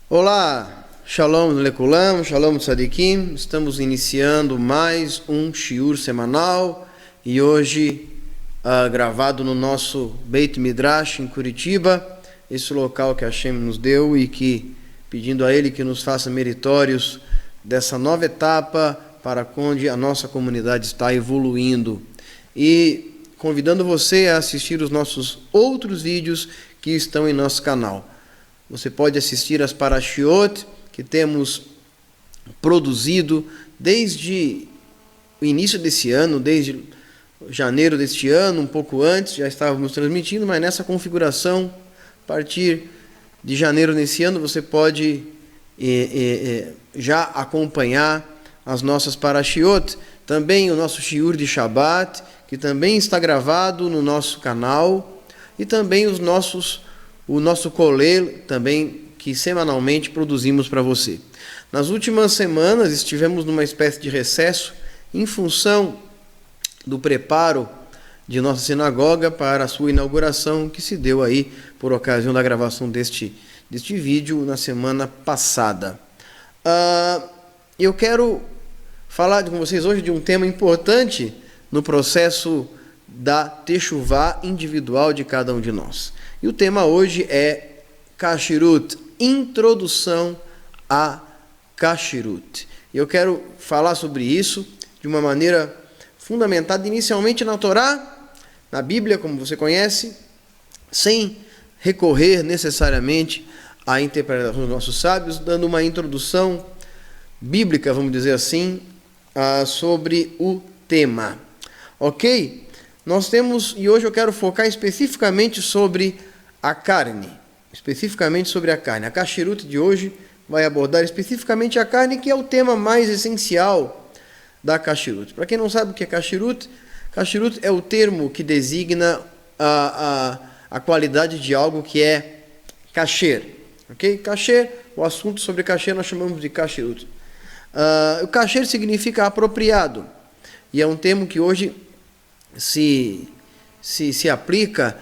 Olá, Shalom Lekulam, Shalom Tzadikim. Estamos iniciando mais um shiur semanal e hoje gravado no nosso Beit Midrash em Curitiba, esse local que Hashem nos deu e que, pedindo a Ele que nos faça meritórios dessa nova etapa para onde a nossa comunidade está evoluindo. E convidando você a assistir os nossos outros vídeos que estão em nosso canal. Você pode assistir as Parashiot que temos produzido desde o início desse ano, desde janeiro deste ano, um pouco antes, já estávamos transmitindo, mas nessa configuração, a partir de janeiro desse ano, você pode já acompanhar as nossas Parashiot, também o nosso Shiur de Shabbat, que também está gravado no nosso canal, e também o nosso Kolel, também, que semanalmente produzimos para você. Nas últimas semanas estivemos numa espécie de recesso em função do preparo de nossa sinagoga para a sua inauguração, que se deu aí por ocasião da gravação deste vídeo na semana passada. Eu quero falar com vocês hoje de um tema importante no processo da Teshuvá individual de cada um de nós. E o tema hoje é Kashrut, introdução a Kashrut. E eu quero falar sobre isso de uma maneira fundamentada inicialmente na Torá, na Bíblia, como você conhece, sem recorrer necessariamente à interpretação dos nossos sábios, dando uma introdução bíblica, vamos dizer assim, sobre o tema. Ok? Nós temos, e hoje eu quero focar especificamente sobre a carne. A Kashrut de hoje vai abordar especificamente a carne, que é o tema mais essencial da Kashrut. Para quem não sabe o que é Kashrut, Kashrut é o termo que designa a qualidade de algo que é kasher. Ok? Kasher, o assunto sobre kasher nós chamamos de Kashrut. O kasher significa apropriado, e é um termo que hoje se aplica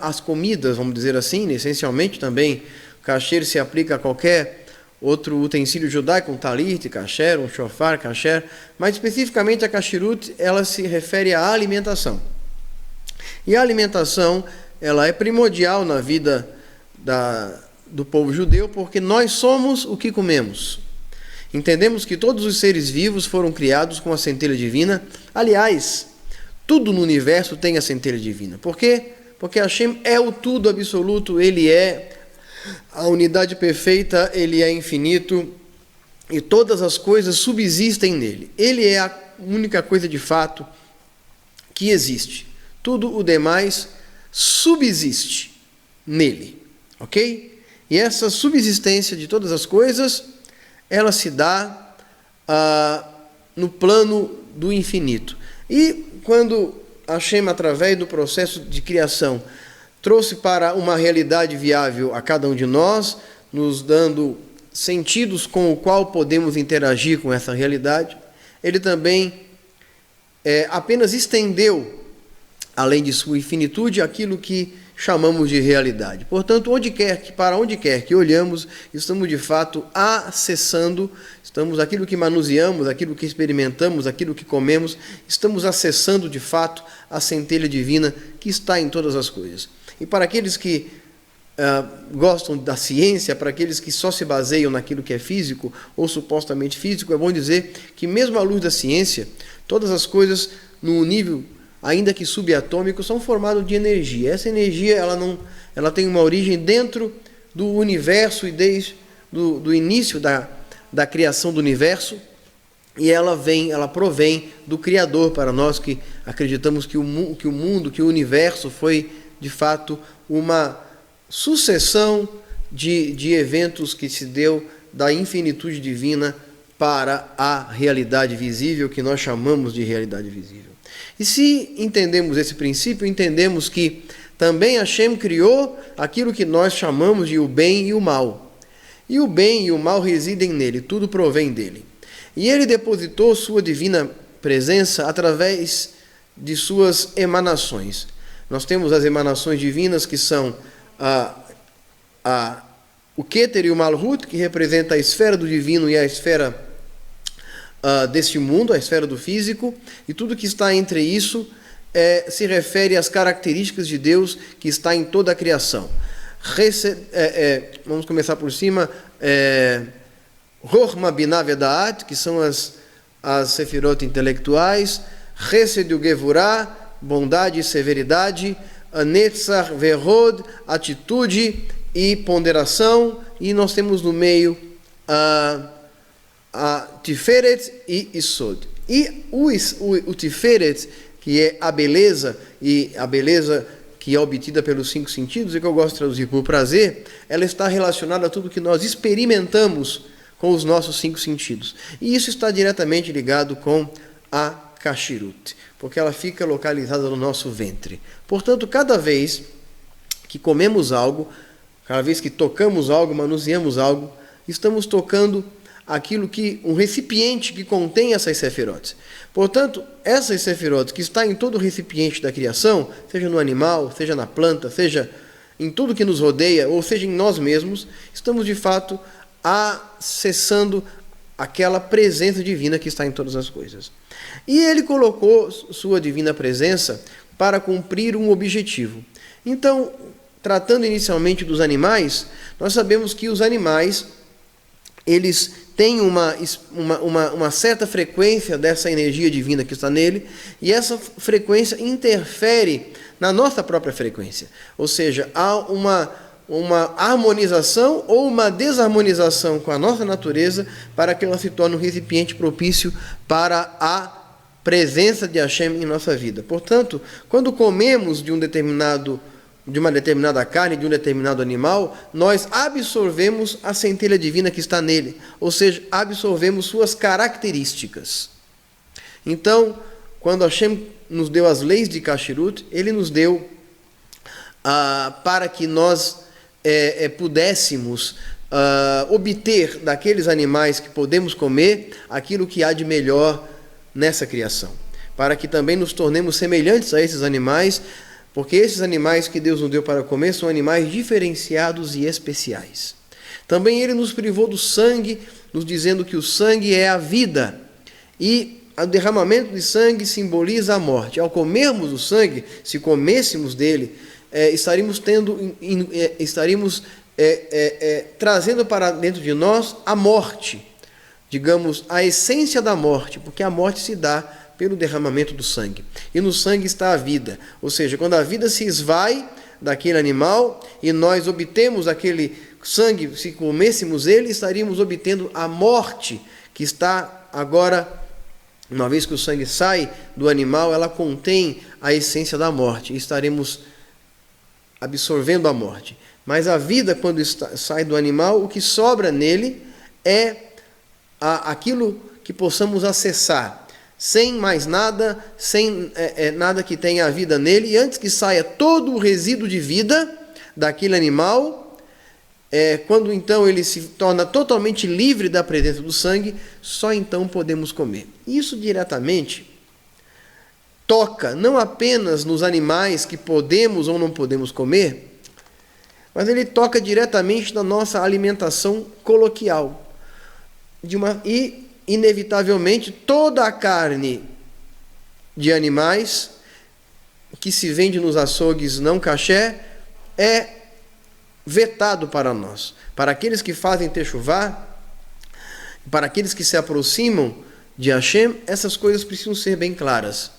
às comidas, vamos dizer assim, essencialmente também. Kasher se aplica a qualquer outro utensílio judaico, um talit, kasher, um shofar, kasher, mas especificamente a kashrut, ela se refere à alimentação. E a alimentação, ela é primordial na vida do povo judeu, porque nós somos o que comemos. Entendemos que todos os seres vivos foram criados com a centelha divina. Aliás, tudo no universo tem a centelha divina. Por quê? Porque Hashem é o tudo absoluto, Ele é a unidade perfeita, Ele é infinito, e todas as coisas subsistem nele. Ele é a única coisa de fato que existe. Tudo o demais subsiste nele. Ok? E essa subsistência de todas as coisas, ela se dá no plano do infinito. E quando Hashem, através do processo de criação, trouxe para uma realidade viável a cada um de nós, nos dando sentidos com o qual podemos interagir com essa realidade, Ele também apenas estendeu, além de sua infinitude, aquilo que chamamos de realidade. Portanto, para onde quer que olhamos, estamos de fato acessando, aquilo que manuseamos, aquilo que experimentamos, aquilo que comemos, estamos acessando de fato a centelha divina que está em todas as coisas. E para aqueles que gostam da ciência, para aqueles que só se baseiam naquilo que é físico ou supostamente físico, é bom dizer que mesmo à luz da ciência, todas as coisas no nível, ainda que subatômico, são formadas de energia. Essa energia ela tem uma origem dentro do universo e desde do início da criação do universo, e ela provém do Criador. Para nós que acreditamos que o mundo, que o universo foi de fato uma sucessão de eventos que se deu da infinitude divina para a realidade visível, que nós chamamos de realidade visível. E se entendemos esse princípio, entendemos que também Hashem criou aquilo que nós chamamos de o bem e o mal. E o bem e o mal residem nele, tudo provém dele. E ele depositou sua divina presença através de suas emanações. Nós temos as emanações divinas, que são o Keter e o Malhut, que representa a esfera do divino e a esfera deste mundo, a esfera do físico, e tudo que está entre isso se refere às características de Deus que está em toda a criação. Vamos começar por cima. Chokhmah, Binah, Vedaat, que são as sefirot intelectuais. Chesed e Gevurah, bondade e severidade. Netzach, Verod, atitude e ponderação. E nós temos no meio a Tiferet e Isod. E o Tiferet, que é a beleza, e a beleza que é obtida pelos 5 sentidos, e que eu gosto de traduzir por prazer, ela está relacionada a tudo que nós experimentamos com os nossos 5 sentidos. E isso está diretamente ligado com a Kashrut, porque ela fica localizada no nosso ventre. Portanto, cada vez que comemos algo, cada vez que tocamos algo, manuseamos algo, estamos tocando um recipiente que contém essas sefirot. Portanto, essas sefirot que está em todo o recipiente da criação, seja no animal, seja na planta, seja em tudo que nos rodeia, ou seja em nós mesmos, estamos de fato acessando aquela presença divina que está em todas as coisas. E ele colocou sua divina presença para cumprir um objetivo. Então, tratando inicialmente dos animais, nós sabemos que os animais, eles têm uma certa frequência dessa energia divina que está nele, e essa frequência interfere na nossa própria frequência. Ou seja, há uma harmonização ou uma desarmonização com a nossa natureza para que ela se torne um recipiente propício para a presença de Hashem em nossa vida. Portanto, quando comemos de uma determinada carne, de um determinado animal, nós absorvemos a centelha divina que está nele, ou seja, absorvemos suas características. Então, quando Hashem nos deu as leis de Kashrut, ele nos deu para que nós pudéssemos obter daqueles animais que podemos comer aquilo que há de melhor nessa criação, para que também nos tornemos semelhantes a esses animais, porque esses animais que Deus nos deu para comer são animais diferenciados e especiais. Também ele nos privou do sangue, nos dizendo que o sangue é a vida, e o derramamento de sangue simboliza a morte. Ao comermos o sangue, se comêssemos dele, estaríamos trazendo para dentro de nós a morte, digamos, a essência da morte, porque a morte se dá pelo derramamento do sangue. E no sangue está a vida. Ou seja, quando a vida se esvai daquele animal e nós obtemos aquele sangue, se comêssemos ele, estaríamos obtendo a morte que está agora, uma vez que o sangue sai do animal, ela contém a essência da morte. E estaremos absorvendo a morte. Mas a vida, quando sai do animal, o que sobra nele é aquilo que possamos acessar, sem mais nada, sem nada que tenha a vida nele, e antes que saia todo o resíduo de vida daquele animal, quando então ele se torna totalmente livre da presença do sangue, só então podemos comer. Isso diretamente toca não apenas nos animais que podemos ou não podemos comer, mas ele toca diretamente na nossa alimentação coloquial. E inevitavelmente, toda a carne de animais que se vende nos açougues não caché é vetado para nós. Para aqueles que fazem techuvá, para aqueles que se aproximam de Hashem, essas coisas precisam ser bem claras.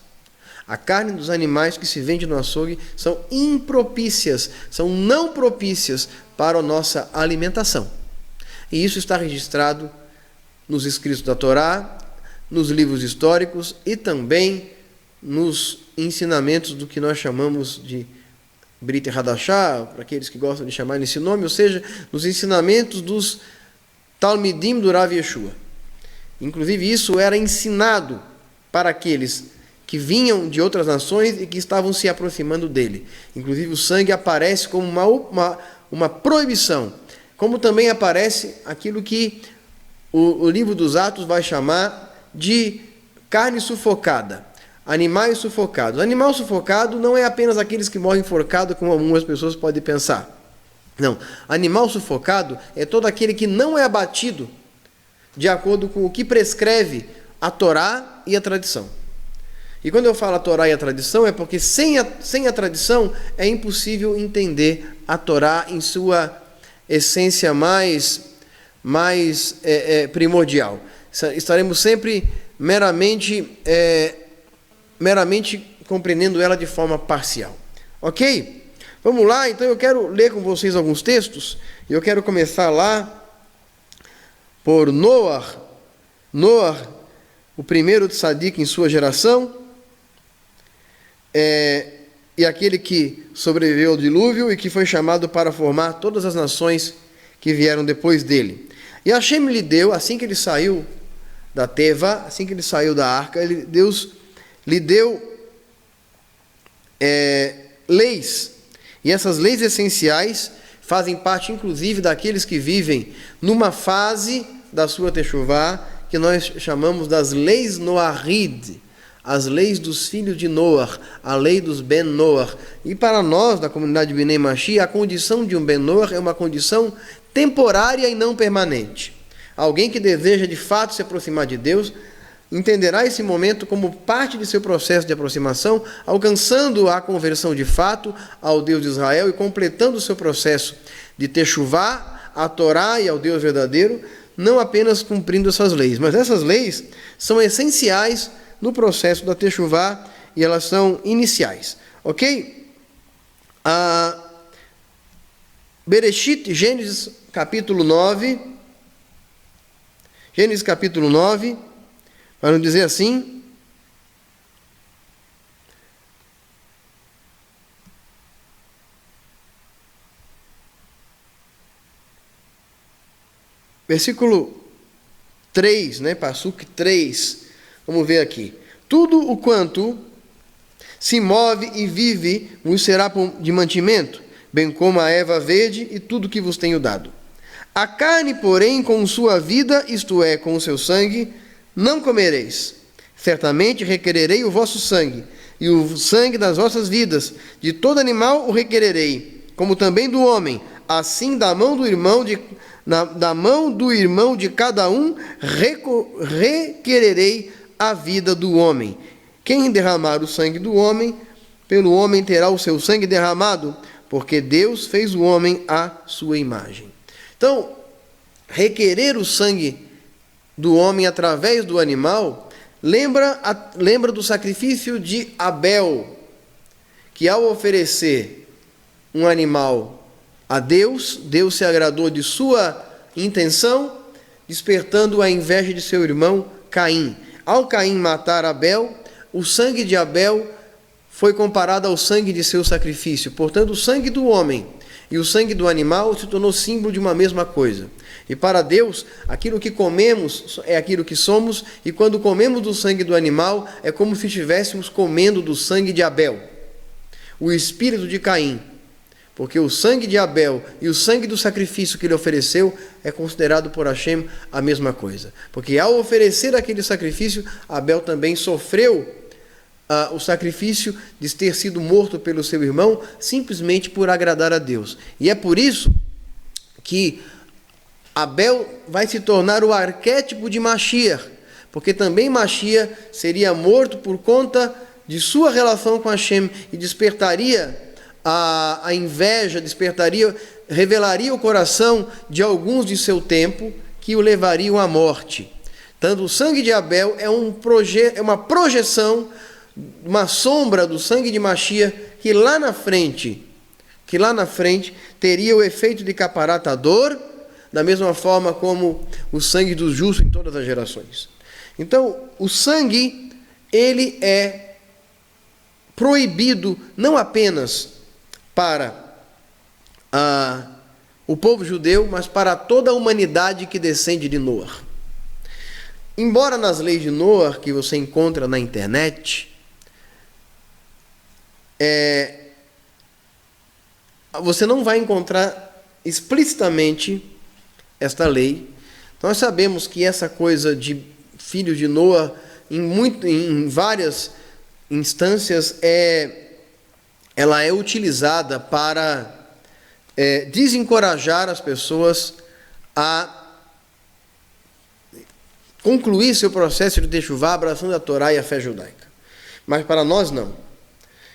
A carne dos animais que se vende no açougue são impropícias, são não propícias para a nossa alimentação. E isso está registrado nos escritos da Torá, nos livros históricos e também nos ensinamentos do que nós chamamos de Brit Hadashah, para aqueles que gostam de chamar nesse nome, ou seja, nos ensinamentos dos Talmidim do Rav Yeshua. Inclusive, isso era ensinado para aqueles que vinham de outras nações e que estavam se aproximando dele. Inclusive, o sangue aparece como uma proibição, como também aparece aquilo que o livro dos Atos vai chamar de carne sufocada, animais sufocados. Animal sufocado não é apenas aqueles que morrem enforcados, como algumas pessoas podem pensar. Não, animal sufocado é todo aquele que não é abatido de acordo com o que prescreve a Torá e a tradição. E quando eu falo a Torá e a tradição, é porque sem a tradição é impossível entender a Torá em sua essência mais primordial. Estaremos sempre meramente compreendendo ela de forma parcial. Ok? Vamos lá, então eu quero ler com vocês alguns textos, e eu quero começar lá por Noah, o primeiro tzadik em sua geração, e aquele que sobreviveu ao dilúvio e que foi chamado para formar todas as nações que vieram depois dele. E Hashem lhe deu, assim que ele saiu da Teva, assim que ele saiu da arca, Deus lhe deu leis. E essas leis essenciais fazem parte, inclusive, daqueles que vivem numa fase da sua techuvá, que nós chamamos das leis Noahid, as leis dos filhos de Noah, a lei dos Ben Noah. E para nós, da comunidade Bnei Mashiach, a condição de um Ben Noah é uma condição temporária e não permanente. Alguém que deseja de fato se aproximar de Deus entenderá esse momento como parte de seu processo de aproximação, alcançando a conversão de fato ao Deus de Israel e completando o seu processo de techuvá, a Torá e ao Deus verdadeiro, não apenas cumprindo essas leis, mas essas leis são essenciais no processo da techuvá e elas são iniciais. Ok? Bereshit, Gênesis capítulo 9, para não dizer assim, versículo 3, Passuque 3, vamos ver aqui. Tudo o quanto se move e vive vos será de mantimento, bem como a erva verde e tudo que vos tenho dado. A carne, porém, com sua vida, isto é, com o seu sangue, não comereis. Certamente requererei o vosso sangue, e o sangue das vossas vidas. De todo animal o requererei, como também do homem. Assim, da mão do irmão de cada um, requererei a vida do homem. Quem derramar o sangue do homem, pelo homem terá o seu sangue derramado, porque Deus fez o homem à sua imagem. Então, requerer o sangue do homem através do animal lembra do sacrifício de Abel, que ao oferecer um animal a Deus, Deus se agradou de sua intenção, despertando a inveja de seu irmão Caim. Ao Caim matar Abel, o sangue de Abel foi comparado ao sangue de seu sacrifício. Portanto, o sangue do homem e o sangue do animal se tornou símbolo de uma mesma coisa. E para Deus, aquilo que comemos é aquilo que somos, e quando comemos do sangue do animal, é como se estivéssemos comendo do sangue de Abel, o espírito de Caim. Porque o sangue de Abel e o sangue do sacrifício que ele ofereceu é considerado por Hashem a mesma coisa. Porque ao oferecer aquele sacrifício, Abel também sofreu o sacrifício de ter sido morto pelo seu irmão, simplesmente por agradar a Deus. E é por isso que Abel vai se tornar o arquétipo de Mashiach, porque também Mashiach seria morto por conta de sua relação com Hashem e despertaria a inveja despertaria, revelaria o coração de alguns de seu tempo que o levariam à morte. Tanto o sangue de Abel é uma projeção, uma sombra do sangue de Machia que lá na frente teria o efeito de caparatador, da mesma forma como o sangue dos justos em todas as gerações. Então, o sangue, ele é proibido não apenas para o povo judeu, mas para toda a humanidade que descende de Noé. Embora nas leis de Noé, que você encontra na internet, você não vai encontrar explicitamente esta lei. Nós sabemos que essa coisa de filhos de Noé, em várias instâncias, ela é utilizada para desencorajar as pessoas a concluir seu processo de techuvá, abraçando a Torá e a fé judaica. Mas para nós não.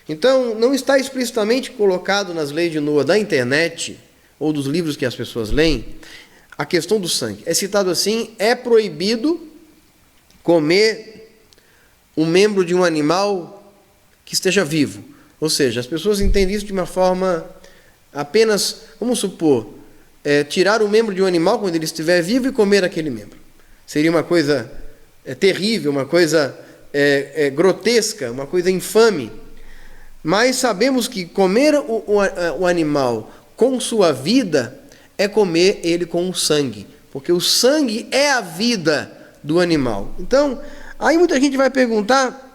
Então, não está explicitamente colocado nas leis de Noé da internet, ou dos livros que as pessoas leem, a questão do sangue. É citado assim: é proibido comer um membro de um animal que esteja vivo. Ou seja, as pessoas entendem isso de uma forma apenas, vamos supor, tirar o membro de um animal quando ele estiver vivo e comer aquele membro. Seria uma coisa terrível, uma coisa grotesca, uma coisa infame. Mas sabemos que comer o animal com sua vida é comer ele com o sangue, porque o sangue é a vida do animal. Então, aí muita gente vai perguntar,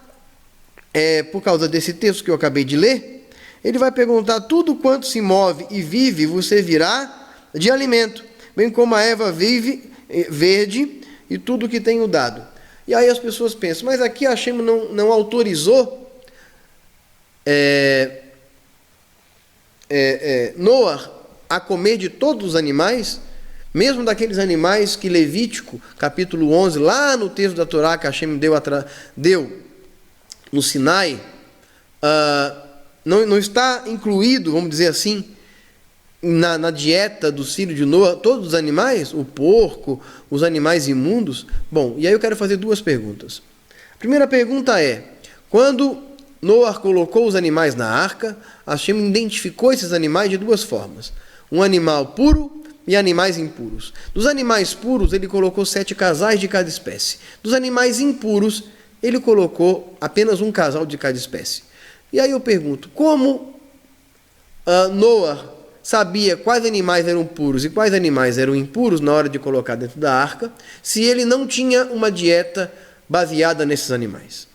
por causa desse texto que eu acabei de ler, ele vai perguntar: tudo quanto se move e vive vos servirá de alimento, bem como a erva vive verde e tudo que tenho dado. E aí as pessoas pensam: mas aqui a Hashem não autorizou Noé a comer de todos os animais, mesmo daqueles animais que Levítico, capítulo 11, lá no texto da Torá que Hashem deu no Sinai, não está incluído, vamos dizer assim, na dieta dos filhos de Noé, todos os animais, o porco, os animais imundos? Bom, e aí eu quero fazer duas perguntas. A primeira pergunta é: quando Noé colocou os animais na arca, Hashem identificou esses animais de duas formas: um animal puro e animais impuros. Dos animais puros, ele colocou 7 casais de cada espécie. Dos animais impuros, ele colocou apenas um casal de cada espécie. E aí eu pergunto: como Noé sabia quais animais eram puros e quais animais eram impuros na hora de colocar dentro da arca, se ele não tinha uma dieta baseada nesses animais?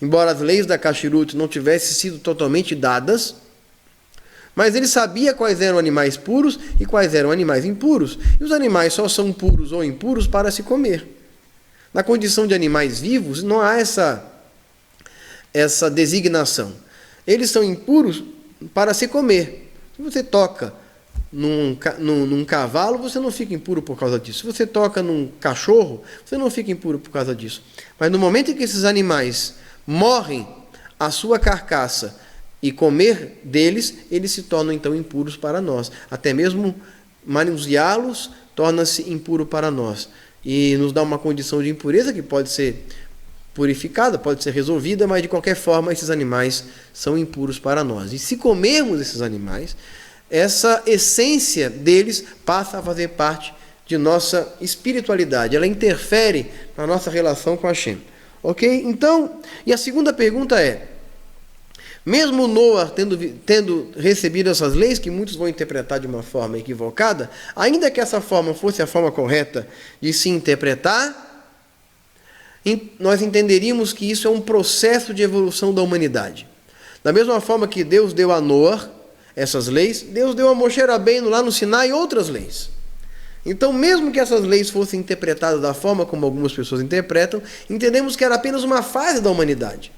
Embora as leis da Kashrut não tivessem sido totalmente dadas, mas ele sabia quais eram animais puros e quais eram animais impuros. E os animais só são puros ou impuros para se comer. Na condição de animais vivos, não há essa designação. Eles são impuros para se comer. Se você toca num cavalo, você não fica impuro por causa disso. Se você toca num cachorro, você não fica impuro por causa disso. Mas no momento em que esses animais morrem, a sua carcaça, e comer deles, eles se tornam então impuros para nós. Até mesmo manuseá-los torna-se impuro para nós. E nos dá uma condição de impureza que pode ser purificada, pode ser resolvida, mas de qualquer forma esses animais são impuros para nós. E se comermos esses animais, essa essência deles passa a fazer parte de nossa espiritualidade. Ela interfere na nossa relação com Hashem. Ok? Então, e a segunda pergunta é: mesmo Noé tendo recebido essas leis, que muitos vão interpretar de uma forma equivocada, ainda que essa forma fosse a forma correta de se interpretar, nós entenderíamos que isso é um processo de evolução da humanidade. Da mesma forma que Deus deu a Noé essas leis, Deus deu a Moshe Rabbeinu lá no Sinai outras leis. Então, mesmo que essas leis fossem interpretadas da forma como algumas pessoas interpretam, entendemos que era apenas uma fase da humanidade.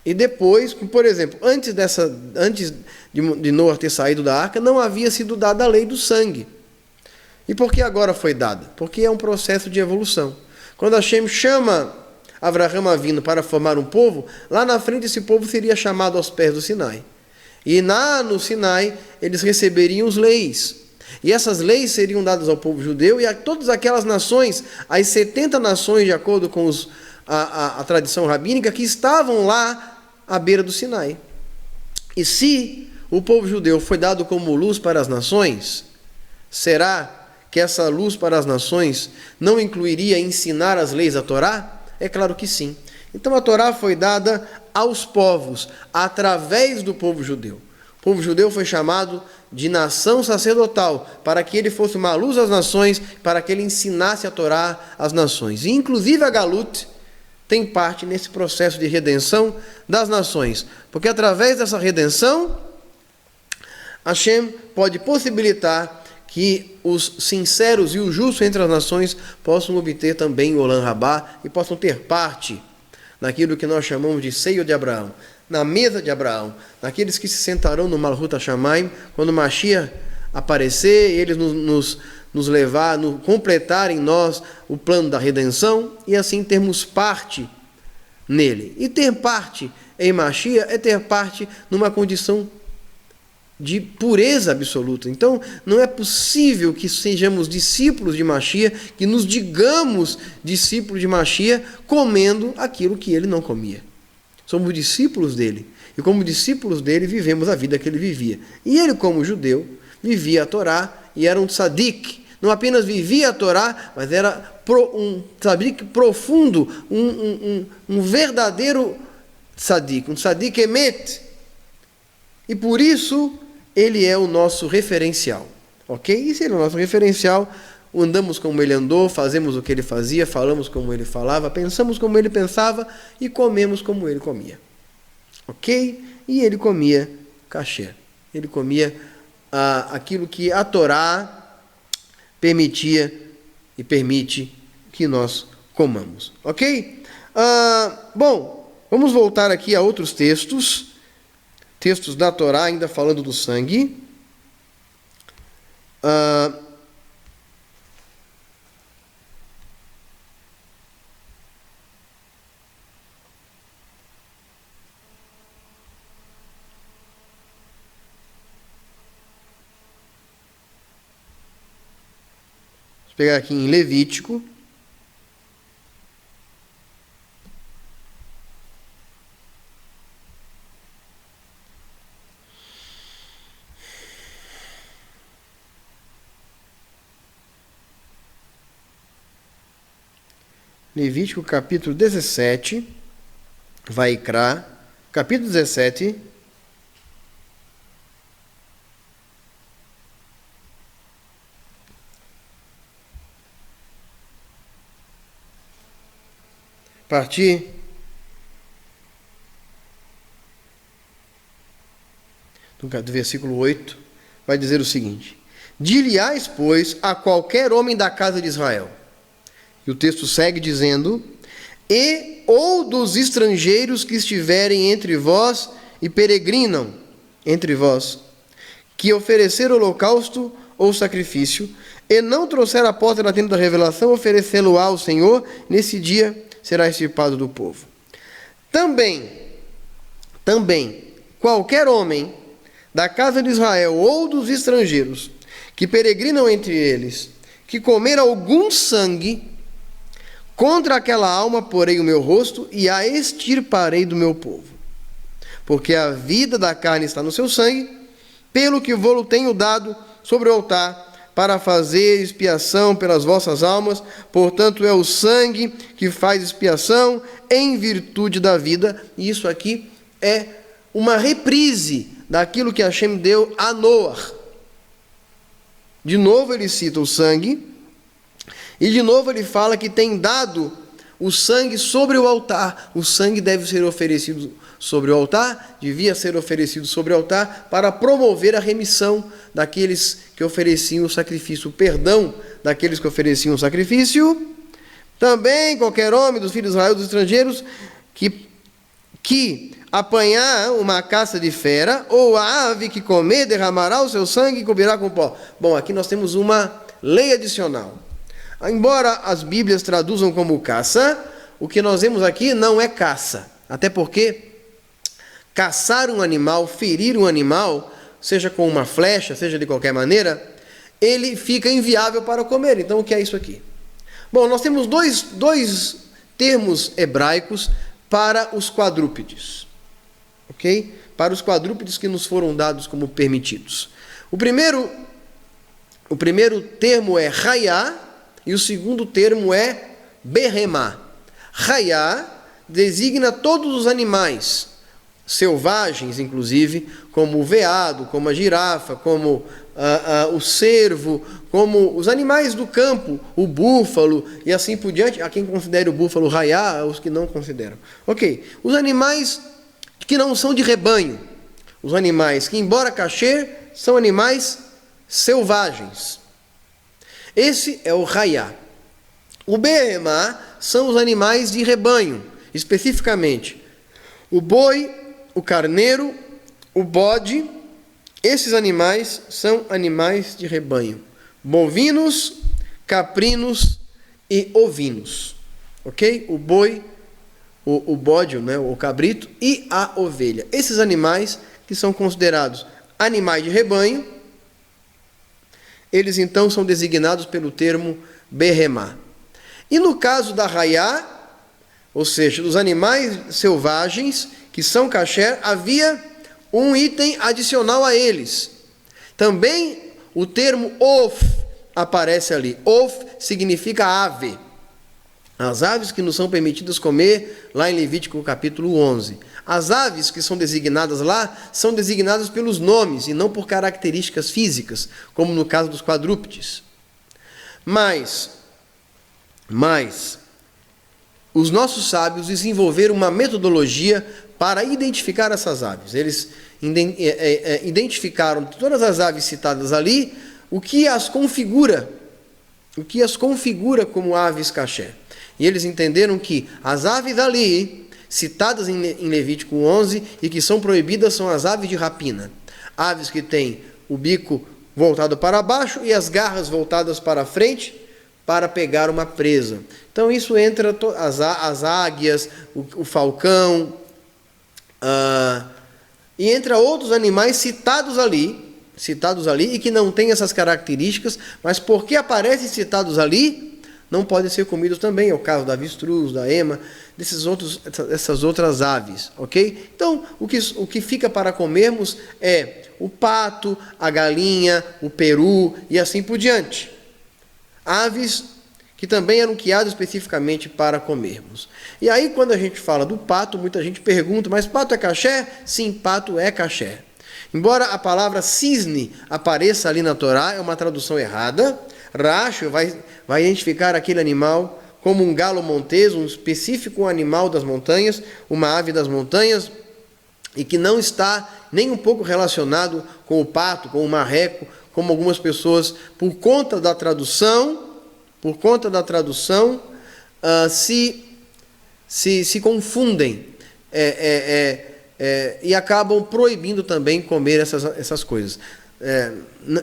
E depois, por exemplo, antes de Noé ter saído da arca, não havia sido dada a lei do sangue. E por que agora foi dada? Porque é um processo de evolução. Quando Hashem chama Avraham Avinu para formar um povo, lá na frente esse povo seria chamado aos pés do Sinai. E no Sinai, eles receberiam as leis. E essas leis seriam dadas ao povo judeu e a todas aquelas nações, as 70 nações, de acordo com a tradição rabínica, que estavam lá à beira do Sinai. E se o povo judeu foi dado como luz para as nações, será que essa luz para as nações não incluiria ensinar as leis da Torá? É claro que sim. Então a Torá foi dada aos povos, através do povo judeu. O povo judeu foi chamado de nação sacerdotal, para que ele fosse uma luz às nações, para que ele ensinasse a Torá às nações. E inclusive a Galut tem parte nesse processo de redenção das nações, porque através dessa redenção, Hashem pode possibilitar que os sinceros e os justos entre as nações possam obter também o Olam Rabá e possam ter parte naquilo que nós chamamos de seio de Abraão, na mesa de Abraão, naqueles que se sentarão no Malhut HaShamayim, quando Mashiach aparecer, eles nos levar, completar em nós o plano da redenção e assim termos parte nele. E ter parte em Mashiach é ter parte numa condição de pureza absoluta. Então, não é possível que sejamos discípulos de Mashiach, que nos digamos discípulos de Mashiach, comendo aquilo que ele não comia. Somos discípulos dele. E como discípulos dele, vivemos a vida que ele vivia. E ele, como judeu, vivia a Torá e era um tzadik. Não apenas vivia a Torá, mas era um tzadik profundo, um verdadeiro tzadik, um tzadik emet. E por isso, ele é o nosso referencial. Ok? E se ele é o nosso referencial, andamos como ele andou, fazemos o que ele fazia, falamos como ele falava, pensamos como ele pensava e comemos como ele comia. Ok? E ele comia kasher. Ele comia aquilo que a Torá permitia e permite que nós comamos. Ok? Bom, vamos voltar aqui a outros textos da Torá, ainda falando do sangue. Vou pegar aqui em Levítico. Levítico capítulo 17, Vaikra, capítulo 17, a partir do versículo 8, vai dizer o seguinte: dir-lhe-ás, pois, a qualquer homem da casa de Israel. E o texto segue dizendo: ou dos estrangeiros que estiverem entre vós e peregrinam entre vós, que oferecer holocausto ou sacrifício, e não trouxer a porta da tenda da revelação, oferecê-lo-á ao Senhor, nesse dia será extirpado do povo. Também, qualquer homem da casa de Israel ou dos estrangeiros que peregrinam entre eles, que comer algum sangue, contra aquela alma porei o meu rosto e a extirparei do meu povo. Porque a vida da carne está no seu sangue, pelo que vou-lo tenho dado sobre o altar, para fazer expiação pelas vossas almas. Portanto, é o sangue que faz expiação em virtude da vida. E isso aqui é uma reprise daquilo que Hashem deu a Noah. De novo ele cita o sangue. E de novo ele fala que tem dado o sangue sobre o altar. O sangue deve ser oferecido sobre o altar, devia ser oferecido sobre o altar para promover a remissão daqueles que ofereciam o sacrifício, o perdão daqueles que ofereciam o sacrifício. Também qualquer homem dos filhos de Israel, dos estrangeiros, que apanhar uma caça de fera ou a ave que comer, derramará o seu sangue e cobrirá com pó. Bom, aqui nós temos uma lei adicional. Embora as Bíblias traduzam como caça, o que nós vemos aqui não é caça. Até porque caçar um animal, ferir um animal, seja com uma flecha, seja de qualquer maneira, ele fica inviável para comer. Então, o que é isso aqui? Bom, nós temos dois termos hebraicos para os quadrúpedes, ok? Para os quadrúpedes que nos foram dados como permitidos. O primeiro termo é raiá e o segundo termo é berremá. Raiá designa todos os animais selvagens, inclusive, como o veado, como a girafa, como o cervo, como os animais do campo, o búfalo e assim por diante. Há quem considere o búfalo raiá, há os que não consideram. Ok, os animais que não são de rebanho, os animais que, embora kasher, são animais selvagens. Esse é o raiá. O berremá são os animais de rebanho, especificamente o boi, o carneiro, o bode. Esses animais são animais de rebanho, bovinos, caprinos e ovinos, ok? O boi, o bode, né, o cabrito e a ovelha. Esses animais que são considerados animais de rebanho, eles então são designados pelo termo berremá. E no caso da raiá, ou seja, dos animais selvagens que são kasher, havia um item adicional a eles. Também o termo of aparece ali. Of significa ave. As aves que nos são permitidas comer, lá em Levítico capítulo 11. As aves que são designadas lá, são designadas pelos nomes e não por características físicas, como no caso dos quadrúpedes. Mas os nossos sábios desenvolveram uma metodologia para identificar essas aves. Eles identificaram todas as aves citadas ali, o que as configura como aves kasher. E eles entenderam que as aves ali, citadas em Levítico 11, e que são proibidas, são as aves de rapina. Aves que têm o bico voltado para baixo e as garras voltadas para frente, para pegar uma presa. Então isso entra as águias, o falcão, e entra outros animais citados ali e que não têm essas características, mas porque aparecem citados ali, não podem ser comidos também. É o caso da avestruz, da ema, dessas outras aves, ok? Então o que fica para comermos é o pato, a galinha, o peru e assim por diante. Aves que também eram criadas especificamente para comermos. E aí, quando a gente fala do pato, muita gente pergunta, mas pato é kasher? Sim, pato é kasher. Embora a palavra cisne apareça ali na Torá, é uma tradução errada. Rashi vai identificar aquele animal como um galo montês, um específico animal das montanhas, uma ave das montanhas, e que não está nem um pouco relacionado com o pato, com o marreco, como algumas pessoas, por conta da tradução, se confundem e acabam proibindo também comer essas coisas.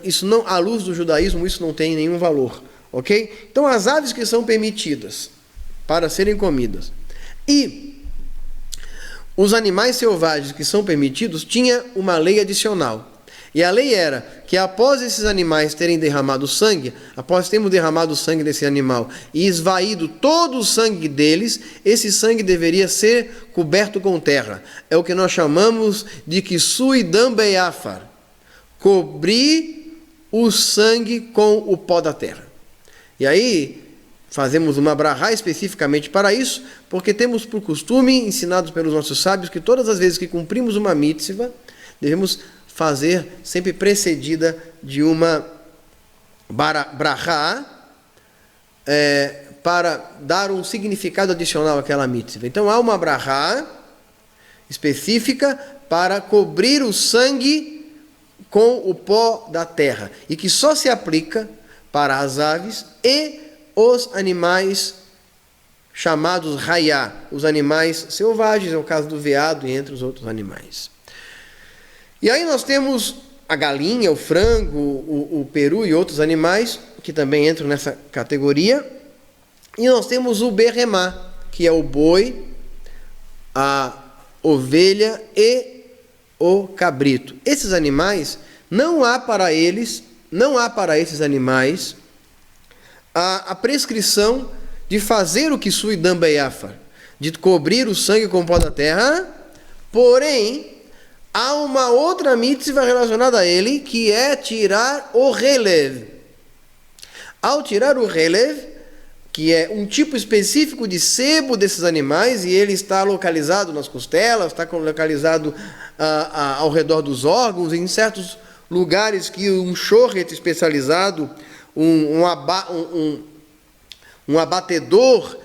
Isso não, à luz do judaísmo, isso não tem nenhum valor, ok? Então, as aves que são permitidas para serem comidas e os animais selvagens que são permitidos, tinha uma lei adicional. E a lei era que após esses animais terem derramado sangue, após termos derramado o sangue desse animal e esvaído todo o sangue deles, esse sangue deveria ser coberto com terra. É o que nós chamamos de Kisui Dam Beyafar. Cobrir o sangue com o pó da terra. E aí fazemos uma brahá especificamente para isso, porque temos por costume, ensinados pelos nossos sábios, que todas as vezes que cumprimos uma mitzvah, devemos fazer sempre precedida de uma brahá para dar um significado adicional àquela mitzvah. Então há uma brahá específica para cobrir o sangue com o pó da terra, e que só se aplica para as aves e os animais chamados raiá, os animais selvagens, é o caso do veado e entre os outros animais. E aí nós temos a galinha, o frango, o peru e outros animais que também entram nessa categoria. E nós temos o berremá, que é o boi, a ovelha e o cabrito. Esses animais, não há para esses animais a prescrição de fazer o que sui dambeiafa, de cobrir o sangue com o pó da terra, porém, há uma outra mitzvah relacionada a ele, que é tirar o relev. Ao tirar o relev, que é um tipo específico de sebo desses animais, e ele está localizado nas costelas, está localizado ao redor dos órgãos, em certos lugares que um shochet especializado, um abatedor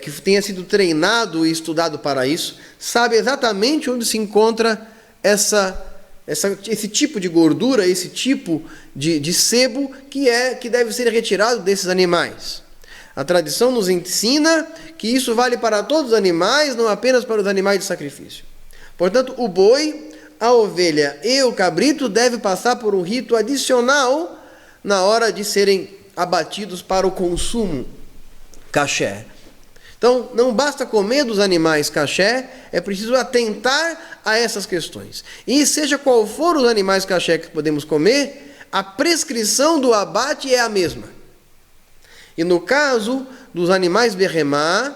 que tenha sido treinado e estudado para isso, sabe exatamente onde se encontra esse tipo de gordura, esse tipo de sebo que deve ser retirado desses animais. A tradição nos ensina que isso vale para todos os animais, não apenas para os animais de sacrifício. Portanto, o boi, a ovelha e o cabrito devem passar por um rito adicional na hora de serem abatidos para o consumo kasher. Então, não basta comer dos animais kasher, é preciso atentar a essas questões. E seja qual for os animais kasher que podemos comer, a prescrição do abate é a mesma. E no caso dos animais berremá,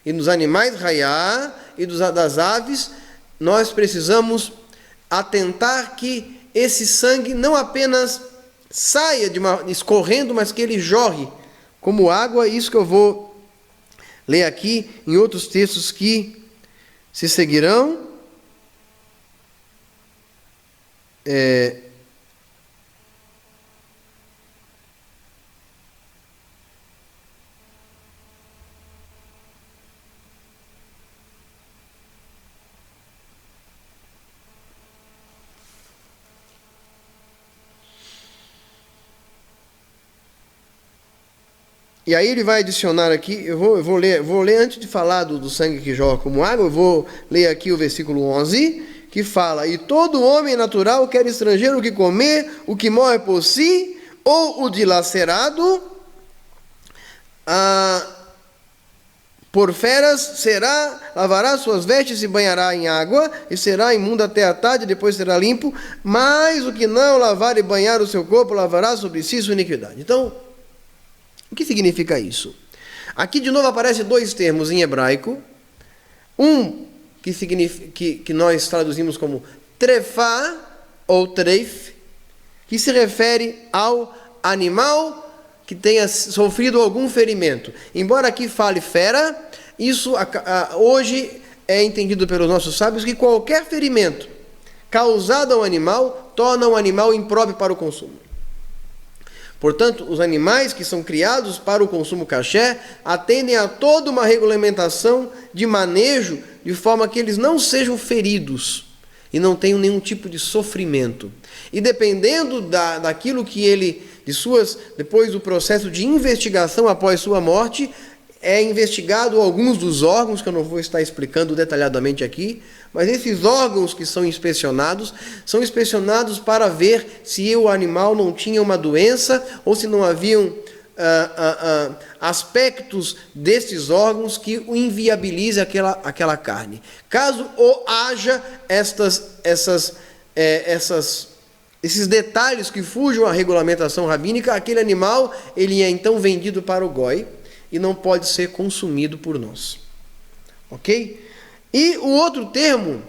e dos animais raiá, e das aves, nós precisamos atentar que esse sangue não apenas saia escorrendo, mas que ele jorre como água. Isso que eu vou ler aqui em outros textos que se seguirão. E aí ele vai adicionar aqui, eu vou ler antes de falar do sangue que jorra como água, eu vou ler aqui o versículo 11, que fala: e todo homem natural, quer estrangeiro, o que comer, o que morre por si, ou o dilacerado, por feras, lavará suas vestes e banhará em água, e será imundo até a tarde, depois será limpo, mas o que não lavar e banhar o seu corpo, lavará sobre si sua iniquidade. Então, o que significa isso? Aqui de novo aparecem dois termos em hebraico. Um que nós traduzimos como trefá ou treif, que se refere ao animal que tenha sofrido algum ferimento. Embora aqui fale fera, isso hoje é entendido pelos nossos sábios que qualquer ferimento causado ao animal torna o animal impróprio para o consumo. Portanto, os animais que são criados para o consumo kasher atendem a toda uma regulamentação de manejo, de forma que eles não sejam feridos e não tenham nenhum tipo de sofrimento. E dependendo daquilo que depois do processo de investigação após sua morte, é investigado alguns dos órgãos, que eu não vou estar explicando detalhadamente aqui, mas esses órgãos que são inspecionados para ver se o animal não tinha uma doença ou se não haviam aspectos desses órgãos que o inviabilize aquela carne. Caso haja esses detalhes que fujam à regulamentação rabínica, aquele animal ele é então vendido para o goi e não pode ser consumido por nós. Ok? E o outro termo,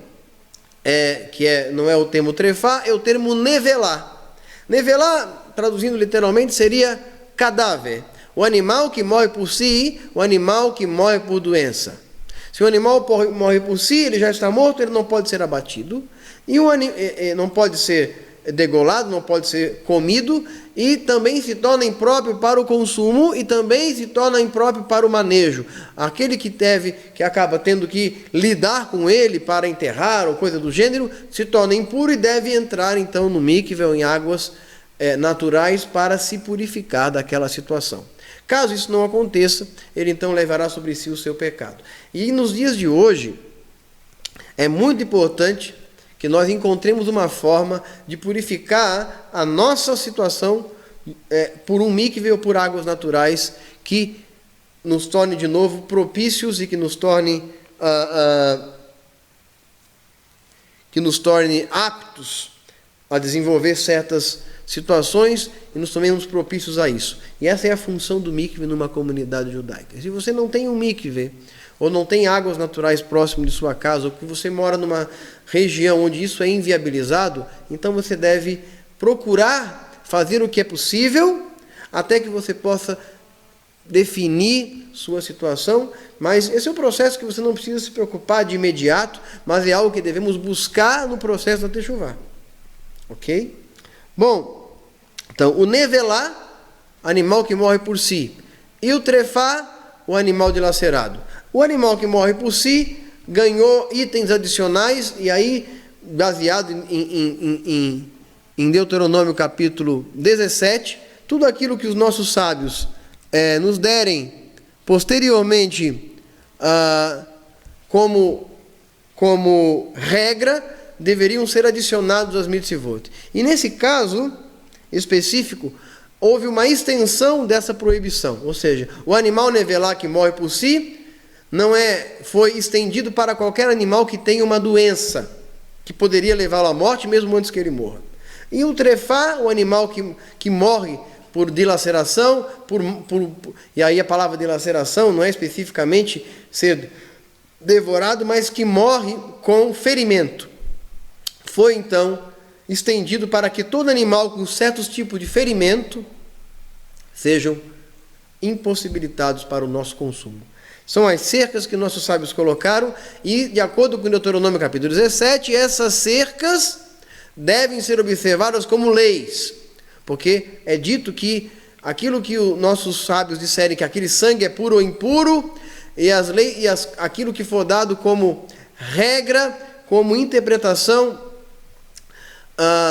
não é o termo trefá, é o termo nevelá. Nevelá, traduzindo literalmente, seria cadáver. O animal que morre por si, o animal que morre por doença. Se o animal morre por si, ele já está morto, ele não pode ser abatido. E não pode ser degolado, não pode ser comido, e também se torna impróprio para o consumo e também se torna impróprio para o manejo. Aquele que acaba tendo que lidar com ele para enterrar ou coisa do gênero, se torna impuro e deve entrar então no mikve ou em águas naturais para se purificar daquela situação. Caso isso não aconteça, ele então levará sobre si o seu pecado. E nos dias de hoje, é muito importante que nós encontremos uma forma de purificar a nossa situação por um mikve ou por águas naturais que nos torne de novo propícios e que nos torne que nos torne aptos a desenvolver certas situações e nos tornemos propícios a isso. E essa é a função do mikve numa comunidade judaica. Se você não tem um mikve, ou não tem águas naturais próximo de sua casa, ou que você mora numa região onde isso é inviabilizado, então você deve procurar fazer o que é possível até que você possa definir sua situação, mas esse é um processo que você não precisa se preocupar de imediato, mas é algo que devemos buscar no processo da techuvá. Ok? Bom, então o nevelá, animal que morre por si, e o trefá, o animal dilacerado. O animal que morre por si ganhou itens adicionais, e aí, baseado em Deuteronômio capítulo 17, tudo aquilo que os nossos sábios nos derem posteriormente como regra, deveriam ser adicionados às mitzvot. E nesse caso específico, houve uma extensão dessa proibição, ou seja, o animal nevelá que morre por si foi estendido para qualquer animal que tenha uma doença que poderia levá-lo à morte mesmo antes que ele morra. E o trefá, o animal que morre por dilaceração, e aí a palavra dilaceração não é especificamente ser devorado, mas que morre com ferimento. Foi então estendido para que todo animal com certos tipos de ferimento sejam impossibilitados para o nosso consumo. São as cercas que nossos sábios colocaram, e de acordo com Deuteronômio capítulo 17, essas cercas devem ser observadas como leis, porque é dito que aquilo que os nossos sábios disserem que aquele sangue é puro ou impuro, e aquilo que for dado como regra, como interpretação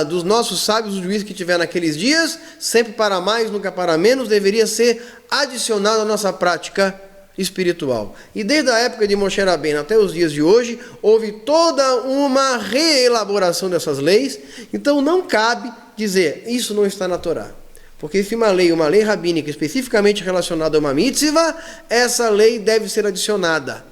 dos nossos sábios, o juízo que tiver naqueles dias, sempre para mais, nunca para menos, deveria ser adicionado à nossa prática espiritual. E desde a época de Moshe Rabbeinu até os dias de hoje, houve toda uma reelaboração dessas leis. Então não cabe dizer, isso não está na Torá. Porque se uma lei rabínica especificamente relacionada a uma mitzvah, essa lei deve ser adicionada.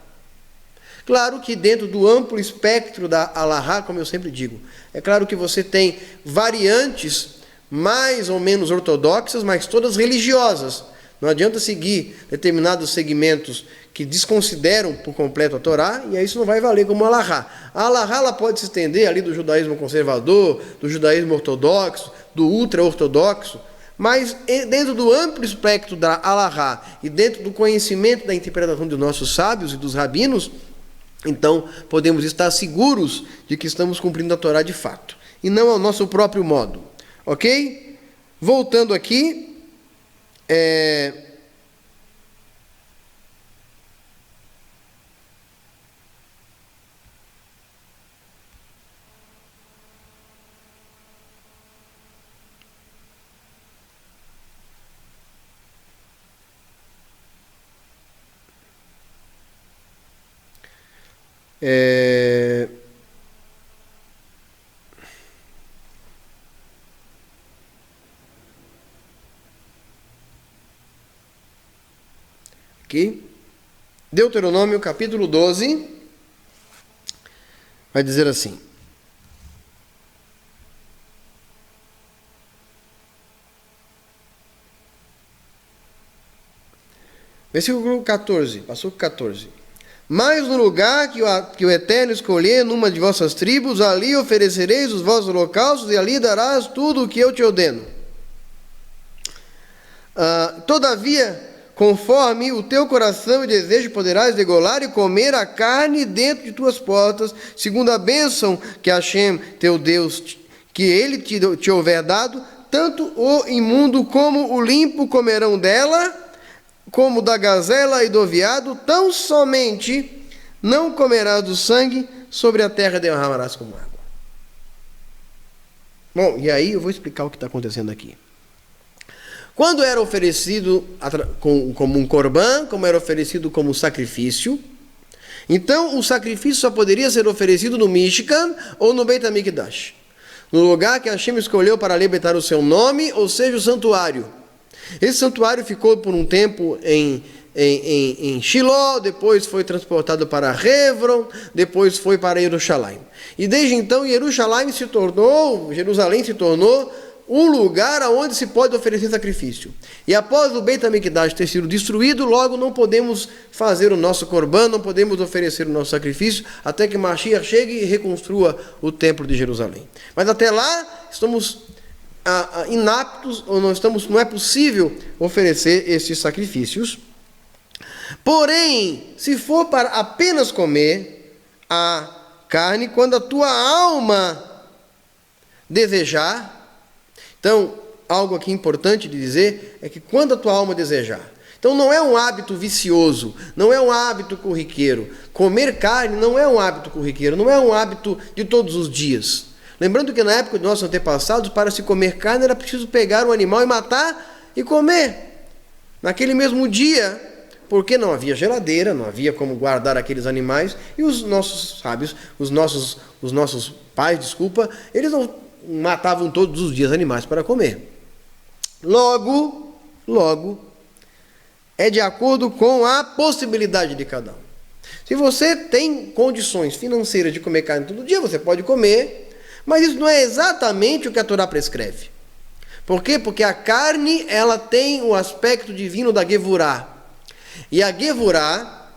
Claro que dentro do amplo espectro da Alahá, como eu sempre digo, é claro que você tem variantes mais ou menos ortodoxas, mas todas religiosas. Não adianta seguir determinados segmentos que desconsideram por completo a Torá, e aí isso não vai valer como Alahá. A Alahá ela pode se estender ali do judaísmo conservador, do judaísmo ortodoxo, do ultra-ortodoxo, mas dentro do amplo espectro da Alahá e dentro do conhecimento da interpretação dos nossos sábios e dos rabinos, então podemos estar seguros de que estamos cumprindo a Torá de fato, e não ao nosso próprio modo. Ok? Voltando aqui, aqui, Deuteronômio capítulo 12, vai dizer assim: versículo 14, passou 14. Mas no lugar que o Eterno escolher numa de vossas tribos, ali oferecereis os vossos holocaustos, e ali darás tudo o que eu te ordeno. Todavia, conforme o teu coração e desejo, poderás degolar e comer a carne dentro de tuas portas, segundo a bênção que Hashem, teu Deus, que ele te houver dado, tanto o imundo como o limpo comerão dela, como da gazela e do veado, tão somente não comerás do sangue, sobre a terra derramarás como água. Bom, e aí eu vou explicar o que está acontecendo aqui. Quando era oferecido como um corban, como era oferecido como sacrifício, então o sacrifício só poderia ser oferecido no Mishkan ou no Beit HaMikdash, no lugar que Hashem escolheu para libertar o seu nome, ou seja, o santuário. Esse santuário ficou por um tempo em em Shiló, depois foi transportado para Hebron, depois foi para Jerusalém. E desde então Jerusalém se tornou um lugar onde se pode oferecer sacrifício. E após o Beit HaMikdash ter sido destruído, logo não podemos fazer o nosso korban, não podemos oferecer o nosso sacrifício, até que Mashiach chegue e reconstrua o templo de Jerusalém. Mas até lá estamos inaptos, ou não é possível oferecer esses sacrifícios. Porém, se for para apenas comer a carne, quando a tua alma desejar. Então, algo aqui importante de dizer é que quando a tua alma desejar. Então, não é um hábito vicioso, não é um hábito corriqueiro. Comer carne não é um hábito corriqueiro, não é um hábito de todos os dias. Lembrando que na época dos nossos antepassados, para se comer carne era preciso pegar um animal e matar e comer. Naquele mesmo dia, porque não havia geladeira, não havia como guardar aqueles animais, e os nossos sábios, os nossos pais, eles não matavam todos os dias animais para comer. Logo, é de acordo com a possibilidade de cada um. Se você tem condições financeiras de comer carne todo dia, você pode comer, mas isso não é exatamente o que a Torá prescreve. Por quê? Porque a carne, ela tem o aspecto divino da Gevurá. E a Gevurá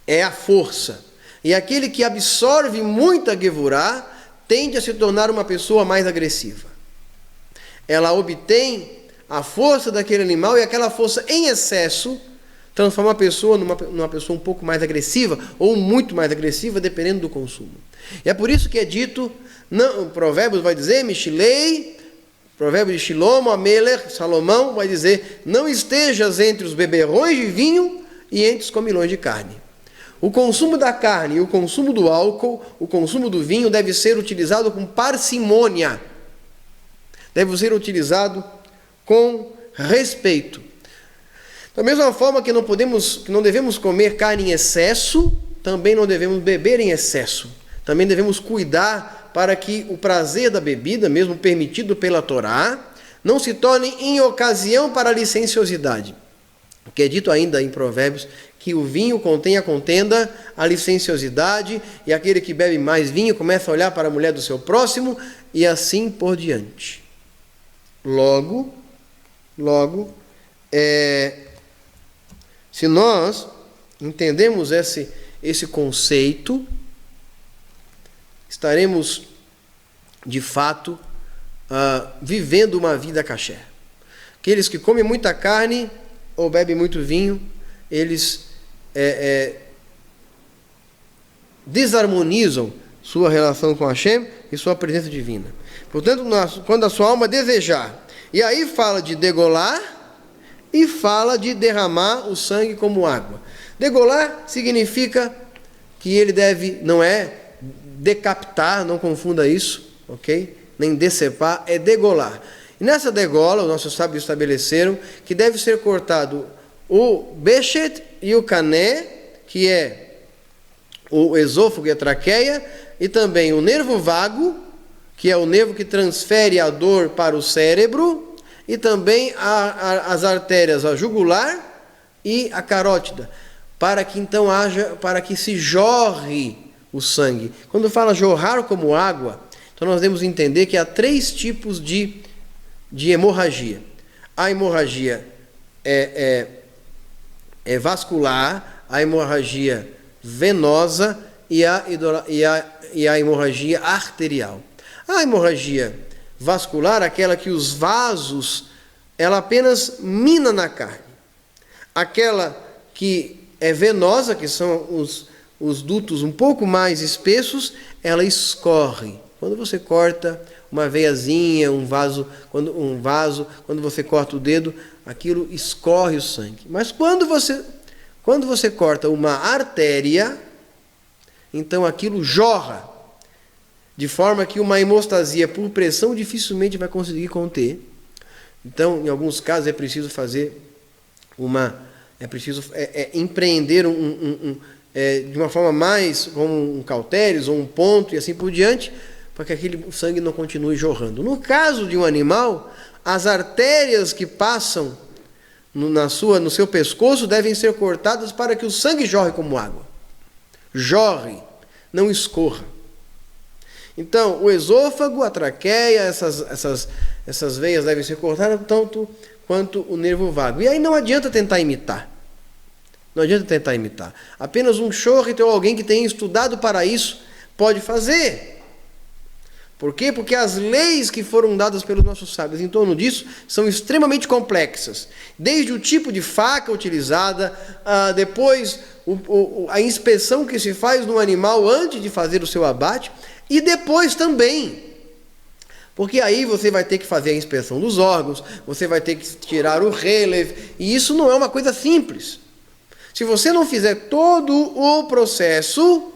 é a força. E aquele que absorve muita Gevurá tende a se tornar uma pessoa mais agressiva. Ela obtém a força daquele animal e aquela força em excesso transforma a pessoa numa pessoa um pouco mais agressiva ou muito mais agressiva, dependendo do consumo. E é por isso que é dito, Provérbios vai dizer, Mishilei, Provérbio de Shilomo, Amelech, Salomão vai dizer, não estejas entre os beberrões de vinho e entre os comilões de carne. O consumo da carne e o consumo do álcool, o consumo do vinho deve ser utilizado com parcimônia. Deve ser utilizado com respeito. Da mesma forma que não devemos comer carne em excesso, também não devemos beber em excesso. Também devemos cuidar para que o prazer da bebida, mesmo permitido pela Torá, não se torne em ocasião para a licenciosidade. O que é dito ainda em Provérbios, que o vinho contém a contenda, a licenciosidade, e aquele que bebe mais vinho começa a olhar para a mulher do seu próximo, e assim por diante. Logo, se nós entendemos esse conceito, estaremos, de fato, vivendo uma vida kasher. Aqueles que comem muita carne ou bebem muito vinho, eles desarmonizam sua relação com Hashem e sua presença divina. Portanto, quando a sua alma desejar, e aí fala de degolar e fala de derramar o sangue como água. Degolar significa que ele não é decapitar, não confunda isso, ok? Nem decepar, é degolar. E nessa degola, os nossos sábios estabeleceram que deve ser cortado o bechet e o cané, que é o esôfago e a traqueia, e também o nervo vago, que é o nervo que transfere a dor para o cérebro, e também as artérias, a jugular e a carótida, para que se jorre o sangue. Quando fala jorrar como água, então nós devemos entender que há 3 tipos de hemorragia. A hemorragia é vascular, a hemorragia venosa e a hemorragia arterial. A hemorragia vascular, aquela que os vasos, ela apenas mina na carne. Aquela que é venosa, que são os dutos um pouco mais espessos, ela escorre. Quando você corta uma veiazinha, um vaso, quando você corta o dedo, aquilo escorre o sangue. Mas quando você corta uma artéria, então aquilo jorra, de forma que uma hemostasia por pressão dificilmente vai conseguir conter. Então, em alguns casos, é preciso empreender de uma forma mais, como um cauteris ou um ponto e assim por diante, para que aquele sangue não continue jorrando. No caso de um animal, as artérias que passam no seu pescoço devem ser cortadas para que o sangue jorre como água. Jorre, não escorra. Então, o esôfago, a traqueia, essas veias devem ser cortadas tanto quanto o nervo vago. E aí não adianta tentar imitar. Não adianta tentar imitar. Apenas um shorrit ou alguém que tenha estudado para isso pode fazer. Por quê? Porque as leis que foram dadas pelos nossos sábios em torno disso são extremamente complexas. Desde o tipo de faca utilizada, depois a inspeção que se faz no animal antes de fazer o seu abate, e depois também. Porque aí você vai ter que fazer a inspeção dos órgãos, você vai ter que tirar o relevo, e isso não é uma coisa simples. Se você não fizer todo o processo,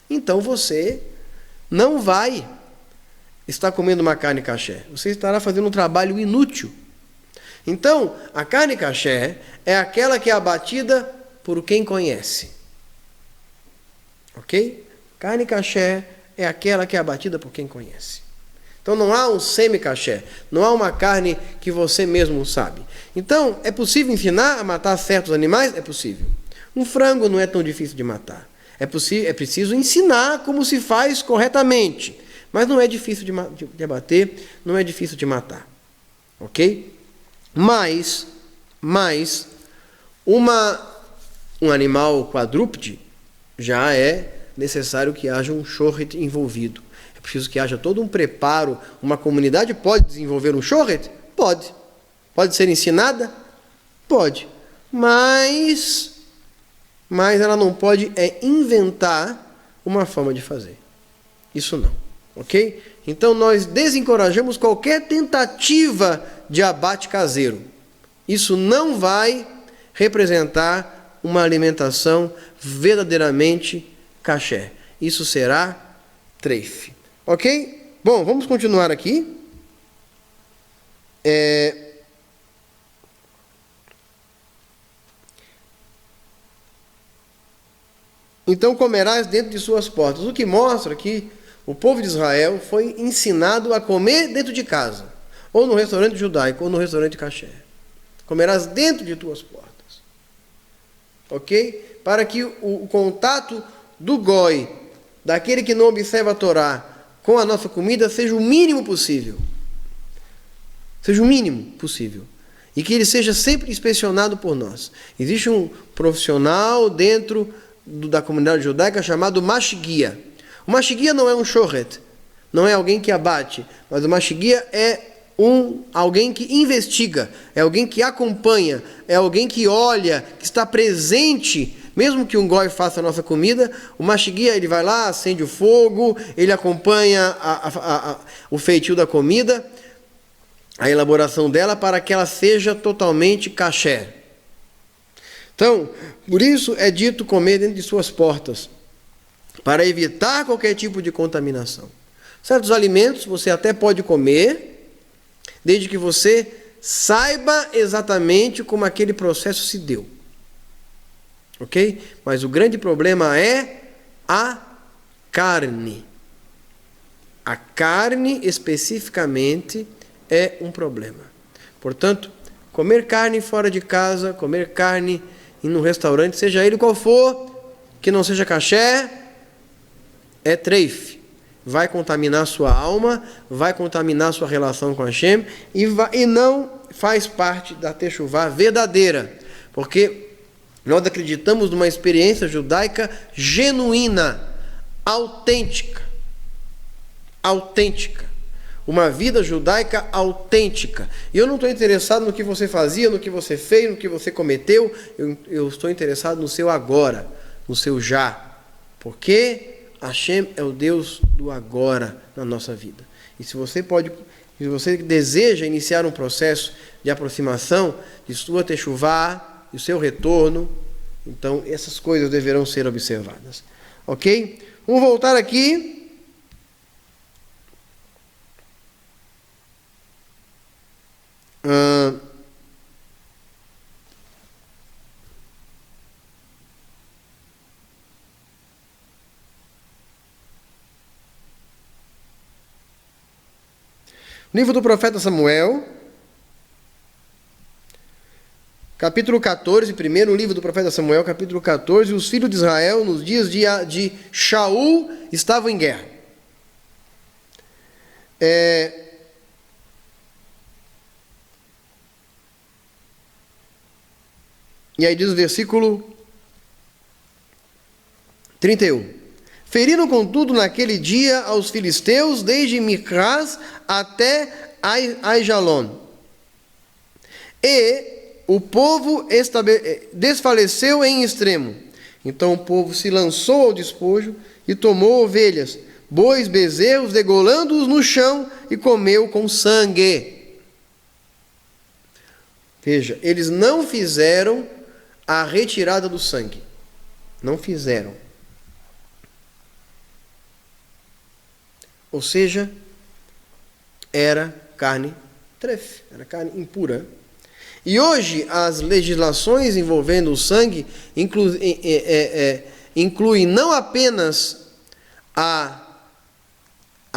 então você não vai estar comendo uma carne caché. Você estará fazendo um trabalho inútil. Então, a carne caché é aquela que é abatida por quem conhece. Ok? Carne caché é aquela que é abatida por quem conhece. Então não há um semi-caché, não há uma carne que você mesmo sabe. Então, é possível ensinar a matar certos animais? É possível. Um frango não é tão difícil de matar. É preciso ensinar como se faz corretamente. Mas não é difícil de abater, não é difícil de matar. Ok? Mas um animal quadrúpede já é necessário que haja um shorhet envolvido. É preciso que haja todo um preparo. Uma comunidade pode desenvolver um shorhet? Pode. Pode ser ensinada? Pode. Mas ela não pode inventar uma forma de fazer. Isso não. Ok? Então nós desencorajamos qualquer tentativa de abate caseiro. Isso não vai representar uma alimentação verdadeiramente caché. Isso será treife. Ok? Bom, vamos continuar aqui. Então comerás dentro de suas portas. O que mostra que o povo de Israel foi ensinado a comer dentro de casa, ou no restaurante judaico, ou no restaurante caché. Comerás dentro de tuas portas. Ok? Para que o contato do goi, daquele que não observa a Torá, com a nossa comida, seja o mínimo possível. Seja o mínimo possível. E que ele seja sempre inspecionado por nós. Existe um profissional dentro da comunidade judaica chamado mashgia. O mashgia não é um shorhet, não é alguém que abate, mas o mashgia é alguém que investiga, é alguém que acompanha, é alguém que olha, que está presente. Mesmo que um goi faça a nossa comida, o mashgia ele vai lá, acende o fogo, ele acompanha o feitio da comida, a elaboração dela para que ela seja totalmente caché. Então, por isso é dito comer dentro de suas portas, para evitar qualquer tipo de contaminação. Certos alimentos você até pode comer, desde que você saiba exatamente como aquele processo se deu. Ok? Mas o grande problema é a carne. A carne, especificamente, é um problema. Portanto, comer carne fora de casa, comer carne em um restaurante, seja ele qual for, que não seja caché, é treife. Vai contaminar sua alma, vai contaminar sua relação com Hashem e não faz parte da techuvá verdadeira. Porque nós acreditamos numa experiência judaica genuína, autêntica. Autêntica. Uma vida judaica autêntica. E eu não estou interessado no que você fazia, no que você fez, no que você cometeu. Eu estou interessado no seu agora, no seu já. Porque Hashem é o Deus do agora na nossa vida. E se você deseja iniciar um processo de aproximação de sua techuvá, de seu retorno, então essas coisas deverão ser observadas. Ok? Vamos voltar aqui. Livro do profeta Samuel, capítulo 14, primeiro livro do profeta Samuel, capítulo 14, os filhos de Israel, nos dias de Shaul, estavam em guerra. E aí diz o versículo 31. Feriram, contudo, naquele dia aos filisteus, desde Micras até Aijalon. E o povo desfaleceu em extremo. Então o povo se lançou ao despojo e tomou ovelhas, bois, bezerros, degolando-os no chão e comeu com sangue. Veja, eles não fizeram a retirada do sangue. Não fizeram. Ou seja, era carne trefe, era carne impura. E hoje as legislações envolvendo o sangue incluem não apenas a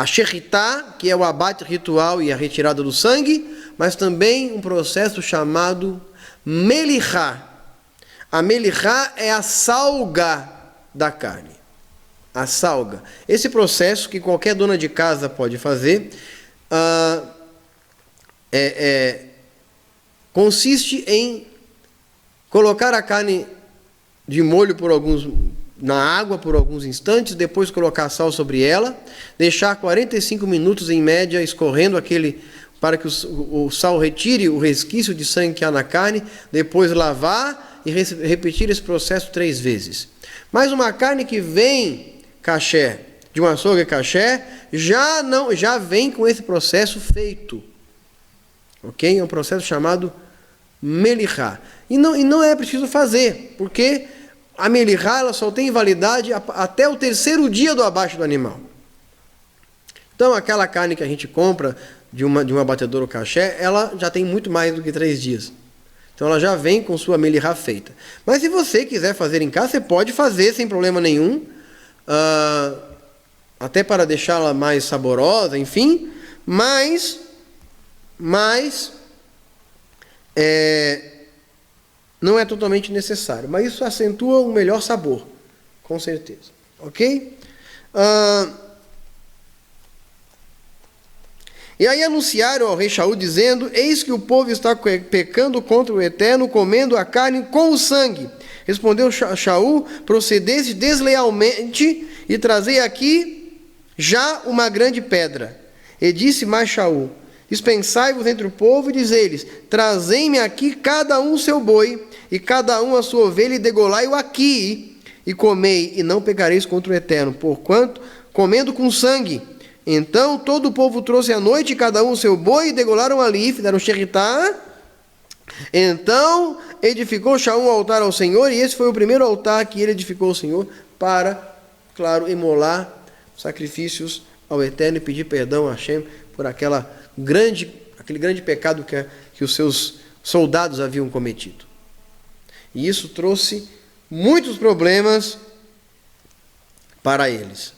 sheritá, que é o abate ritual e a retirada do sangue, mas também um processo chamado melihá. A melihá é a salga da carne. A salga. Esse processo que qualquer dona de casa pode fazer consiste em colocar a carne de molho na água por alguns instantes, depois colocar sal sobre ela, deixar 45 minutos em média escorrendo para que o sal retire o resquício de sangue que há na carne, depois lavar e repetir esse processo 3 vezes. Mas uma carne que vem caché, de um açougue caché, já vem com esse processo feito. Ok? É um processo chamado melihá. E não é preciso fazer, porque a melihá ela só tem validade até o 3º dia do abate do animal. Então aquela carne que a gente compra de um abatedouro caché, ela já tem muito mais do que 3 dias. Então ela já vem com sua melihá feita. Mas se você quiser fazer em casa, você pode fazer sem problema nenhum, até para deixá-la mais saborosa, enfim, mas não é totalmente necessário. Mas isso acentua um melhor sabor, com certeza. Ok? E aí anunciaram ao rei Shaul, dizendo: eis que o povo está pecando contra o Eterno, comendo a carne com o sangue. Respondeu Shaul: procedeste deslealmente e trazei aqui já uma grande pedra. E disse mais Shaul: dispensai-vos entre o povo e dizei-lhes: trazei-me aqui cada um seu boi e cada um a sua ovelha e degolai-o aqui e comei, e não pecareis contra o Eterno, porquanto comendo com sangue. Então todo o povo trouxe à noite cada um o seu boi e degolaram ali, fizeram sheritá. Então edificou Shaul um altar ao Senhor, e esse foi o primeiro altar que ele edificou ao Senhor para, claro, imolar sacrifícios ao Eterno e pedir perdão a Hashem por aquele grande pecado que os seus soldados haviam cometido. E isso trouxe muitos problemas para eles.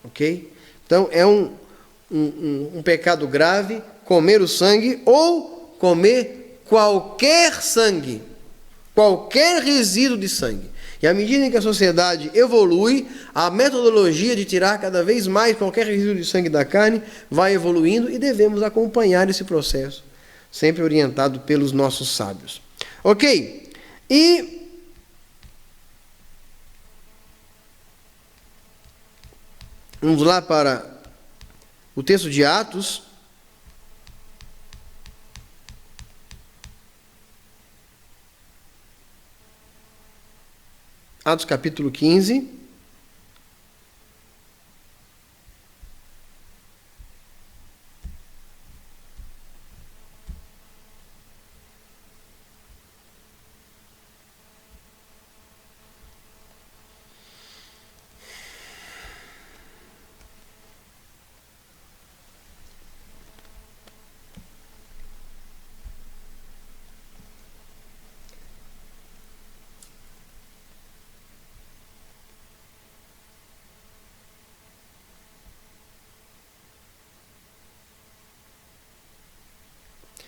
Ok? Então é um pecado grave comer o sangue ou comer qualquer sangue, qualquer resíduo de sangue. E à medida em que a sociedade evolui, a metodologia de tirar cada vez mais qualquer resíduo de sangue da carne vai evoluindo e devemos acompanhar esse processo, sempre orientado pelos nossos sábios. Ok? E vamos lá para o texto de Atos. Atos capítulo 15.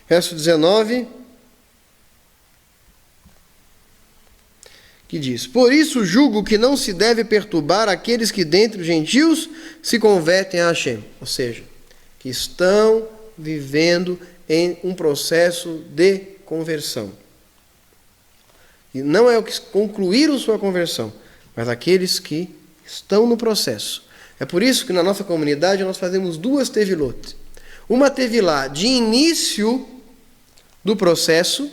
Verso 19. que diz: por isso julgo que não se deve perturbar aqueles que dentre os gentios se convertem a Hashem. Ou seja, que estão vivendo em um processo de conversão. E não é o que concluíram sua conversão, mas aqueles que estão no processo. É por isso que na nossa comunidade nós fazemos 2 tevilot. Uma tevilá de início do processo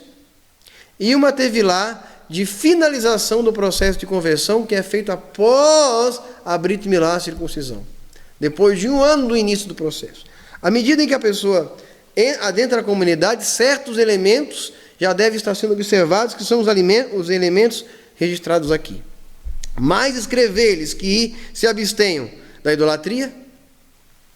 e uma tevilá de finalização do processo de conversão, que é feito após a Brit Milá, a circuncisão. Depois de 1 ano do início do processo. À medida em que a pessoa adentra a comunidade, certos elementos já devem estar sendo observados, que são os elementos registrados aqui. Mas escrever-lhes que se abstenham da idolatria,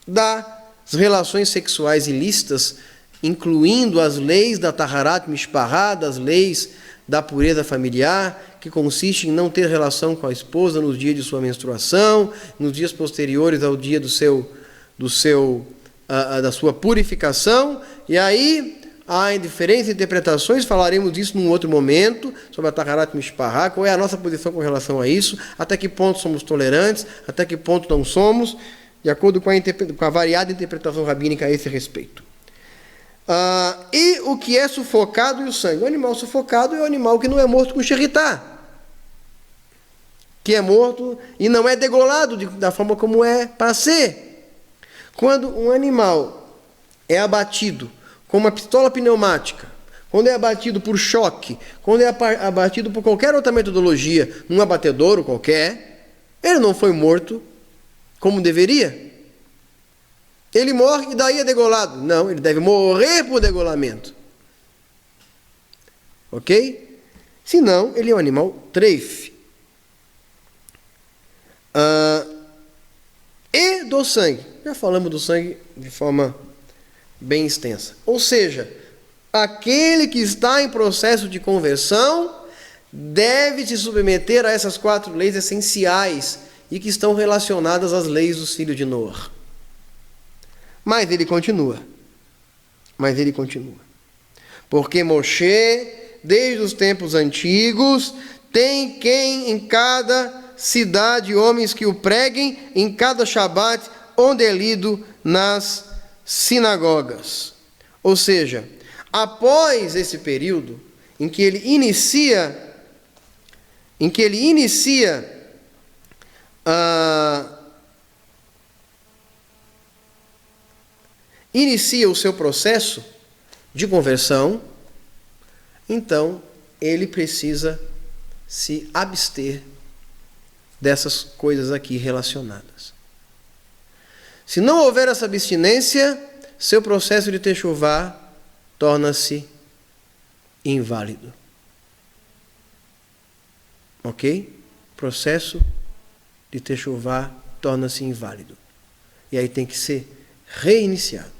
das relações sexuais ilícitas, incluindo as leis da Taharat Mishpahá, das leis da pureza familiar, que consiste em não ter relação com a esposa nos dias de sua menstruação, nos dias posteriores ao dia da sua purificação. E aí há diferentes interpretações, falaremos disso num outro momento, sobre a Taharat Mishpahá, qual é a nossa posição com relação a isso, até que ponto somos tolerantes, até que ponto não somos, de acordo com a variada interpretação rabínica a esse respeito. E o que é sufocado e o sangue? O animal sufocado é o animal que não é morto com xeritá, que é morto e não é degolado da forma como é para ser. Quando um animal é abatido com uma pistola pneumática, quando é abatido por choque, quando é abatido por qualquer outra metodologia, num abatedouro qualquer, ele não foi morto como deveria. Ele morre e daí é degolado. Não, ele deve morrer por degolamento. Ok? Senão, ele é um animal treif. E do sangue. Já falamos do sangue de forma bem extensa. Ou seja, aquele que está em processo de conversão deve se submeter a essas 4 leis essenciais e que estão relacionadas às leis dos filhos de Noé. Mas ele continua. Porque Moshe, desde os tempos antigos, tem quem em cada cidade homens que o preguem em cada Shabat, onde é lido nas sinagogas. Ou seja, após esse período em que ele inicia o seu processo de conversão, então ele precisa se abster dessas coisas aqui relacionadas. Se não houver essa abstinência, seu processo de techuvá torna-se inválido. Ok? Processo de techuvá torna-se inválido. E aí tem que ser reiniciado.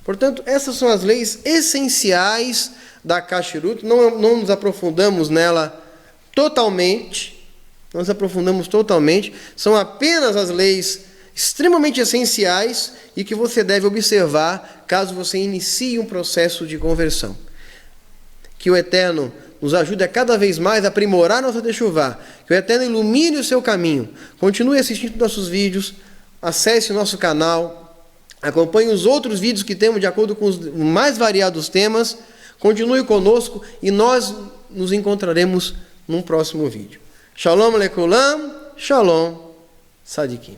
Portanto, essas são as leis essenciais da Kashrut. Não nos aprofundamos nela totalmente. São apenas as leis extremamente essenciais e que você deve observar caso você inicie um processo de conversão. Que o Eterno nos ajude a cada vez mais a aprimorar nossa techuvá. Que o Eterno ilumine o seu caminho. Continue assistindo nossos vídeos. Acesse o nosso canal. Acompanhe os outros vídeos que temos de acordo com os mais variados temas. Continue conosco e nós nos encontraremos num próximo vídeo. Shalom Lekulam, Shalom Sadikim.